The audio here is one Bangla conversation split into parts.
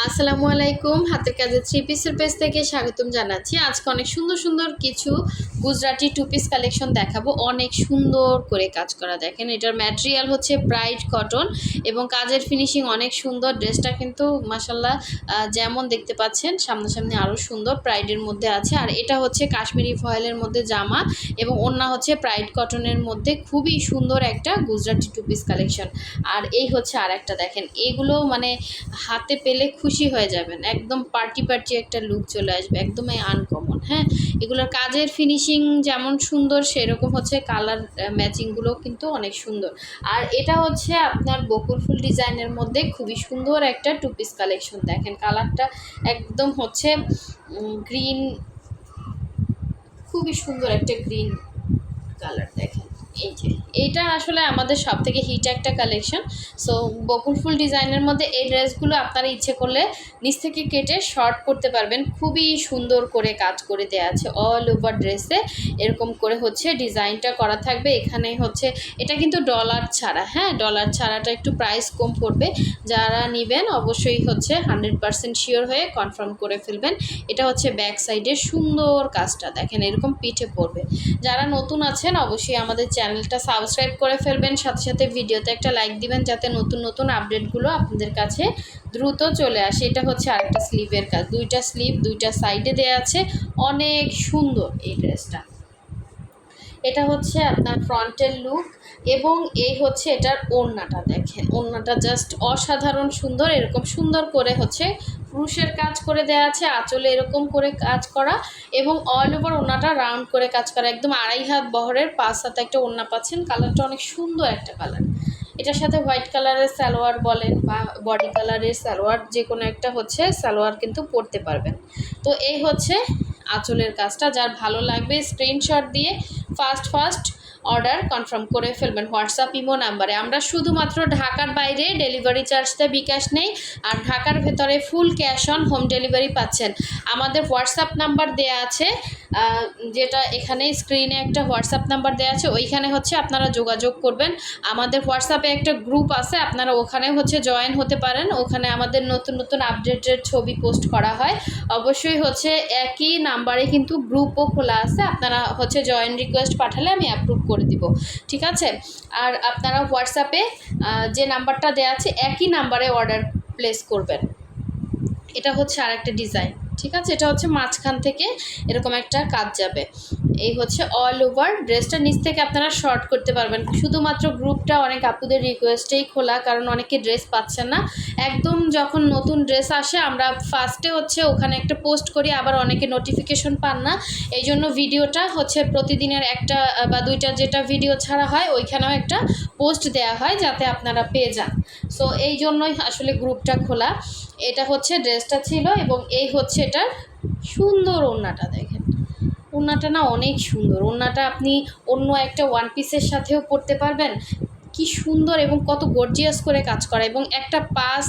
আসসালামু আলাইকুম। হাতের কাজের থ্রি পিসের পেজ থেকে স্বাগতম জানাচ্ছি। আজকে অনেক সুন্দর সুন্দর কিছু গুজরাটি টু পিস কালেকশন দেখাবো। অনেক সুন্দর করে কাজ করা, দেখেন এটার ম্যাটেরিয়াল হচ্ছে ব্রাইট কটন এবং কাজের ফিনিশিং অনেক সুন্দর। ড্রেসটা কিন্তু মাশাল্লাহ যেমন দেখতে পাচ্ছেন সামনাসামনি আরও সুন্দর প্রাইডের মধ্যে আছে। আর এটা হচ্ছে কাশ্মীরি ফয়েলের মধ্যে জামা এবং ওড়না হচ্ছে ব্রাইট কটনের মধ্যে। খুবই সুন্দর একটা গুজরাটি টু পিস কালেকশন। আর এই হচ্ছে আর একটা, দেখেন এগুলো মানে হাতে পেলে খুশি হয়ে যাবেন। একদম পার্টি পার্টি একটা লুক চলে আসবে, একদমই আনকমন। হ্যাঁ, এগুলোর কাজের ফিনিশিং যেমন সুন্দর সেরকম হচ্ছে কালার ম্যাচিংগুলো কিন্তু অনেক সুন্দর। আর এটা হচ্ছে আপনার বকুল ফুল ডিজাইনের মধ্যে খুবই সুন্দর একটা টু পিস কালেকশন। দেখেন কালারটা একদম হচ্ছে গ্রিন, খুবই সুন্দর একটা গ্রিন কালার। দেখেন এই যে এইটা আসলে আমাদের সব থেকে হিট একটা কালেকশন। সো বকুল ফুল ডিজাইনের মধ্যে এই ড্রেসগুলো আপনারা ইচ্ছে করলে নিচ থেকে কেটে শর্ট করতে পারবেন। খুবই সুন্দর করে কাজ করে দেওয়া আছে অল ওভার ড্রেসে। এরকম করে হচ্ছে ডিজাইনটা করা থাকবে। এখানে হচ্ছে এটা কিন্তু ডলার ছাড়া, হ্যাঁ ডলার ছাড়াটা একটু প্রাইস কম পড়বে। যারা নেবেন অবশ্যই হচ্ছে 100% শিওর হয়ে কনফার্ম করে ফেলবেন। এটা হচ্ছে ব্যাক সাইডের সুন্দর কাজটা, দেখেন এরকম পিঠে পড়বে। যারা নতুন আছেন অবশ্যই আমাদের চ্যানেলটা সাবস্ক্রাইব করে ফেলবেন, সাথে সাথে ভিডিওতে একটা লাইক দিবেন যাতে নতুন নতুন আপডেটগুলো আপনাদের কাছে দ্রুত চলে আসে। এটা হচ্ছে আরেকটা স্লিভের কাজ, দুইটা স্লিভ দুইটা সাইডে দেওয়া আছে। অনেক সুন্দর এই ড্রেসটা। এটা হচ্ছে আপনার ফ্রন্টের লুক এবং এই হচ্ছে এটার ওড়নাটা। দেখেন ওড়নাটা জাস্ট অসাধারণ সুন্দর। এরকম সুন্দর করে হচ্ছে ক্রুশের কাজ করে দেওয়া আছে, আঁচলে এরকম করে কাজ করা এবং অল ওভার ওড়নাটা রাউন্ড করে কাজ করা। একদম 2.5 হাত বহরের 5 হাতে একটা ওড়না পাচ্ছেন। কালারটা অনেক সুন্দর একটা কালার। এটার সাথে হোয়াইট কালারের সালোয়ার বলেন বা বডি কালারের সালোয়ার, যে কোনো একটা হচ্ছে সালোয়ার কিন্তু পরতে পারবেন। তো এই হচ্ছে আঁচলের কাজটা। যার ভালো লাগবে স্ক্রিনশট দিয়ে ফার্স্ট অর্ডার কনফার্ম করে ফেলবেন হোয়াটসঅ্যাপ ইমো নাম্বারে। আমরা শুধুমাত্র ঢাকার বাইরে ডেলিভারি চার্জটা বিকাশ নেই, আর ঢাকার ভেতরে full cash on home delivery পাচ্ছেন। আমাদের হোয়াটসঅ্যাপ নাম্বার দেয়া আছে, যেটা এখানে স্ক্রিনে একটা হোয়াটসঅ্যাপ নাম্বার দেওয়া আছে, ওইখানে হচ্ছে আপনারা যোগাযোগ করবেন। আমাদের হোয়াটসঅ্যাপে একটা গ্রুপ আছে, আপনারা ওখানে হচ্ছে জয়েন হতে পারেন। ওখানে আমাদের নতুন নতুন আপডেটের ছবি পোস্ট করা হয়। অবশ্যই হচ্ছে একই নাম্বারে কিন্তু গ্রুপও খোলা আছে, আপনারা হচ্ছে জয়েন রিকোয়েস্ট পাঠালে আমি অ্যাপ্রুভ করে দিব, ঠিক আছে। আর আপনারা হোয়াটসঅ্যাপে যে নাম্বারটা দেওয়া আছে একই নাম্বারে অর্ডার প্লেস করবেন। এটা হচ্ছে আর একটা ডিজাইন, ঠিক আছে। এটা হচ্ছে মাঝখান থেকে এরকম একটা কাজ যাবে। এই হচ্ছে অল ওভার ড্রেসটা। নিচ থেকে আপনারা শর্ট করতে পারবেন। শুধুমাত্র গ্রুপটা অনেক আপুদের রিকোয়েস্টেই খোলা, কারণ অনেকে ড্রেস পাচ্ছেন না। একদম যখন নতুন ড্রেস আসে আমরা ফার্স্টে হচ্ছে ওখানে একটা পোস্ট করি, আবার অনেকে নোটিফিকেশন পান না। এই জন্য ভিডিওটা হচ্ছে প্রতিদিনের একটা বা দুইটা যেটা ভিডিও ছাড়া হয় ওইখানেও একটা পোস্ট দেওয়া হয় যাতে আপনারা পেয়ে যান। সো এই জন্যই আসলে গ্রুপটা খোলা। এটা হচ্ছে ড্রেসটা ছিল এবং এই হচ্ছে এটার সুন্দর ওড়নাটা। দেখেন ওড়নাটা না অনেক সুন্দর। ওড়নাটা আপনি অন্য একটা ওয়ান পিসের সাথেও পরতে পারবেন। কি সুন্দর এবং কত গর্জিয়াস করে কাজ করা, এবং একটা পাশ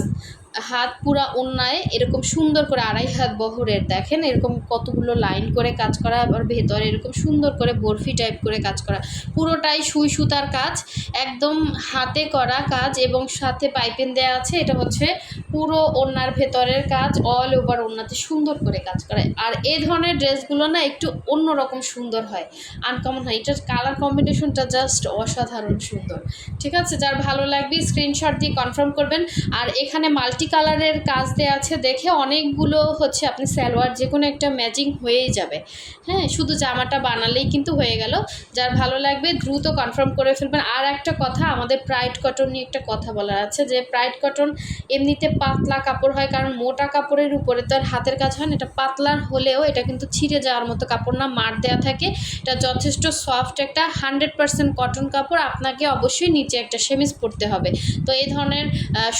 হাত পুরা ওড়নায় এরকম সুন্দর করে 2.5 হাত বহরের, দেখেন এরকম কতগুলো লাইন করে কাজ করা। আবার ভেতরে এরকম সুন্দর করে বরফি টাইপ করে কাজ করা। পুরোটাই সুই সুতার কাজ, একদম হাতে করা কাজ এবং সাথে পাইপিং দেওয়া আছে। এটা হচ্ছে পুরো ওড়নার ভেতরের কাজ, অল ওভার ওড়নাতে সুন্দর করে কাজ করে। আর এই ধরনের ড্রেসগুলো না একটু অন্যরকম সুন্দর হয়, আনকমন হয়। এটার কালার কম্বিনেশনটা জাস্ট অসাধারণ সুন্দর, ঠিক আছে। যার ভালো লাগবে স্ক্রিনশট দিয়ে কনফার্ম করবেন। আর এখানে মাল্টি কালারের কাজ দেওয়া আছে, দেখে অনেকগুলো হচ্ছে আপনি সালোয়ার যে কোনো একটা ম্যাচিং হয়েই যাবে। হ্যাঁ, শুধু জামাটা বানালেই কিন্তু হয়ে গেল। যার ভালো লাগবে দ্রুত কনফার্ম করে ফেলবেন। আর একটা কথা, আমাদের প্রাইড কটন নিয়ে একটা কথা বলার আছে, যে প্রাইড কটন এমনিতে পাতলা কাপড় হয়, কারণ মোটা কাপড়ের উপরে তো আর হাতের কাজ হয় না। এটা পাতলা হলেও এটা কিন্তু ছিঁড়ে যাওয়ার মতো কাপড় না, মার দেওয়া থাকে। এটা যথেষ্ট সফট একটা 100% কটন কাপড়। আপনাকে অবশ্যই নিচে একটা সেমিজ পরতে হবে। তো এই ধরনের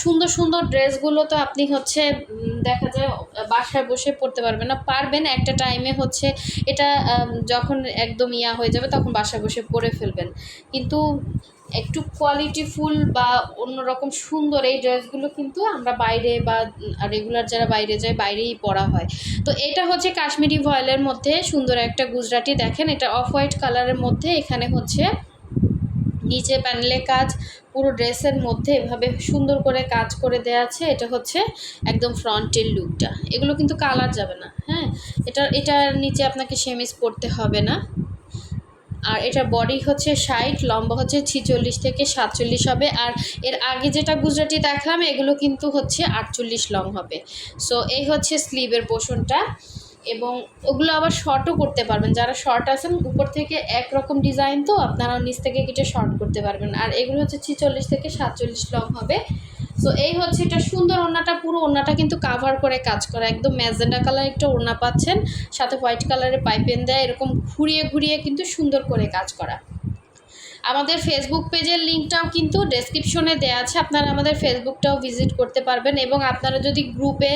সুন্দর সুন্দর ড্রেসগুলো তো আপনি হচ্ছে দেখা যায় বাসায় বসে পরতে পারবেন না, পারবেন একটা টাইমে হচ্ছে এটা যখন একদম ইয়া হয়ে যাবে তখন বাসায় বসে পরে ফেলবেন। কিন্তু একটু কোয়ালিটিফুল বা অন্যরকম সুন্দর এই ড্রেসগুলো কিন্তু আমরা বাইরে বা রেগুলার যারা বাইরে যায় বাইরেই পরা হয়। তো এটা হচ্ছে কাশ্মীরি ভয়েলের মধ্যে সুন্দর একটা গুজরাটি। দেখেন এটা অফ হোয়াইট কালারের মধ্যে, এখানে হচ্ছে নিচে প্যানেলে কাজ, পুরো ড্রেসের মধ্যে এভাবে সুন্দর করে কাজ করে দেওয়া আছে। এটা হচ্ছে একদম ফ্রন্টের লুকটা। এগুলো কিন্তু কালার যাবে না, হ্যাঁ। এটার নিচে আপনাকে সেমিজ পরতে হবে না। আর এটার বডি হচ্ছে 60, লম্বা হচ্ছে 46 থেকে 47 হবে। আর এর আগে যেটা গুজরাটি দেখলাম এগুলো কিন্তু হচ্ছে 48 লং হবে। সো এই হচ্ছে স্লিভের পোর্শনটা, এবং ওগুলো আবার শর্টও করতে পারবেন। যারা শর্ট আছেন, উপর থেকে একরকম ডিজাইন তো আপনারা নিচ থেকে কেটে শর্ট করতে পারবেন। আর এগুলো হচ্ছে 46 থেকে 47 লং হবে। সো এই হচ্ছে এটা সুন্দর ওড়নাটা, পুরো ওড়নাটা কিন্তু কাভার করে কাজ করা, একদম ম্যাজেন্ডা কালার একটা ওড়না পাচ্ছেন, সাথে হোয়াইট কালারের পাইপেন দেয়, এরকম ঘুরিয়ে ঘুরিয়ে কিন্তু সুন্দর করে কাজ করা। আমাদের ফেসবুক পেজের লিঙ্কটাও কিন্তু ডেসক্রিপশনে দেওয়া আছে, আপনারা আমাদের ফেসবুকটাও ভিজিট করতে পারবেন। এবং আপনারা যদি গ্রুপে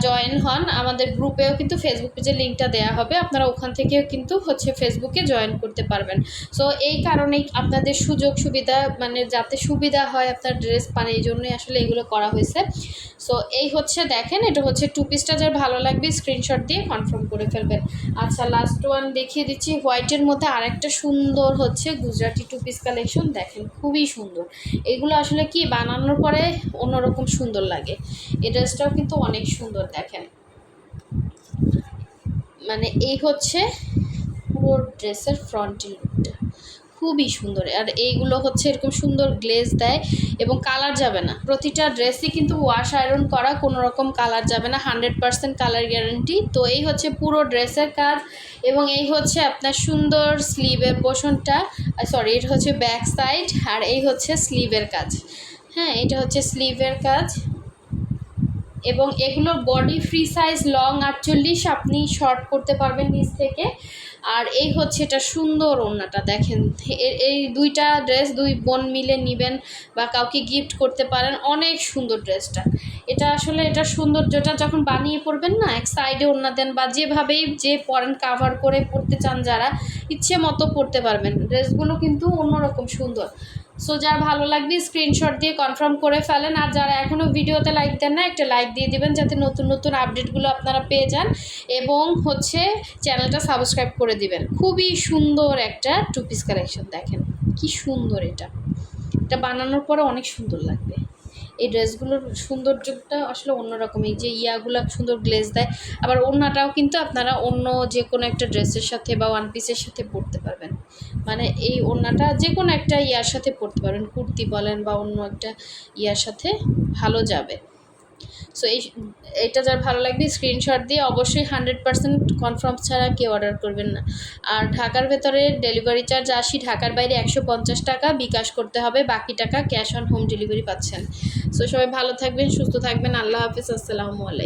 জয়েন হন, আমাদের গ্রুপেও কিন্তু ফেসবুক পেজের লিঙ্কটা দেওয়া হবে, আপনারা ওখান থেকেও কিন্তু হচ্ছে ফেসবুকে জয়েন করতে পারবেন। সো এই কারণেই আপনাদের সুযোগ সুবিধা, মানে যাতে সুবিধা হয় আপনার ড্রেস পান, এই জন্যই আসলে এগুলো করা হয়েছে। সো এই হচ্ছে দেখেন, এটা হচ্ছে 2 পিসটা, যার ভালো লাগবে স্ক্রিনশট দিয়ে কনফার্ম করে ফেলবেন। আচ্ছা, লাস্ট ওয়ান দেখিয়ে দিচ্ছি। হোয়াইটের মধ্যে আরেকটা সুন্দর হচ্ছে গুজরাটি 2 পিস কালেকশন, দেখেন খুবই সুন্দর। এগুলো আসলে কি বানানোর পরে অন্যরকম সুন্দর লাগে। এই ড্রেসটাও কিন্তু অনেক সুন্দর, দেখেন মানে এই হচ্ছে পুরো ড্রেসের ফ্রন্টের লুকটা, খুবই সুন্দর। আর এইগুলো হচ্ছে এরকম সুন্দর গ্লেজ দেয় এবং কালার যাবে না। প্রতিটা ড্রেসই কিন্তু ওয়াশ আয়রন করা, কোনো রকম কালার যাবে না, 100% কালার গ্যারান্টি। তো এই হচ্ছে পুরো ড্রেসের কাজ, এবং এই হচ্ছে আপনার সুন্দর স্লিভের পোর্শনটা, সরি এটা হচ্ছে ব্যাক সাইড, আর এই হচ্ছে স্লিভের কাজ। হ্যাঁ, এটা হচ্ছে স্লিভের কাজ, এবং এগুলোর বডি ফ্রি সাইজ লং 48, আপনি শর্ট করতে পারবেন নিচ থেকে। আর এই হচ্ছে এটা সুন্দর ওড়নাটা, দেখেন এই দুইটা ড্রেস 2 বোন মিলে নেবেন বা কাউকে গিফট করতে পারেন, অনেক সুন্দর ড্রেসটা। এটা আসলে এটা সৌন্দর্যটা যখন বানিয়ে পরবেন না, এক সাইডে ওড়না দেন বা যেভাবেই যে পরেন কাভার করে পরতে চান, যারা ইচ্ছে মতো পরতে পারবেন। ড্রেসগুলো কিন্তু অন্যরকম সুন্দর। সো যার ভালো লাগবে স্ক্রিনশট দিয়ে কনফার্ম করে ফেলেন। আর যারা এখনও ভিডিওতে লাইক দেন না, একটা লাইক দিয়ে দিবেন, যাতে নতুন নতুন আপডেটগুলো আপনারা পেয়ে যান, এবং হচ্ছে চ্যানেলটা সাবস্ক্রাইব করে দিবেন। খুবই সুন্দর একটা 2 পিস কালেকশন, দেখেন কি সুন্দর। এটা বানানোর পরে অনেক সুন্দর লাগবে। এই ড্রেসগুলোর সৌন্দর্যটা আসলে অন্যরকম। এই যে ইয়াগুলো সুন্দর গ্লেজ দেয়, আবার ওড়নাটাও কিন্তু আপনারা অন্য যে কোনো একটা ড্রেসের সাথে বা 1 পিসের সাথে পরতে পারবেন। মানে এই ওড়নাটা যে কোনো একটা ইয়ার সাথে পরতে পারবেন, কুর্তি বলেন বা অন্য একটা ইয়ার সাথে ভালো যাবে। সো এইটা যার ভালো লাগবে স্ক্রিনশট দিয়ে অবশ্যই 100% কনফার্ম ছাড়া কেউ অর্ডার করবেন না। আর ঢাকার ভেতরে ডেলিভারি চার্জ 80, ঢাকার বাইরে 150 টাকা বিকাশ করতে হবে, বাকি টাকা ক্যাশ অন হোম ডেলিভারি পাচ্ছেন। সো সবাই ভালো থাকবেন, সুস্থ থাকবেন, আল্লাহ হাফিজ, আসসালামু আলাইকুম।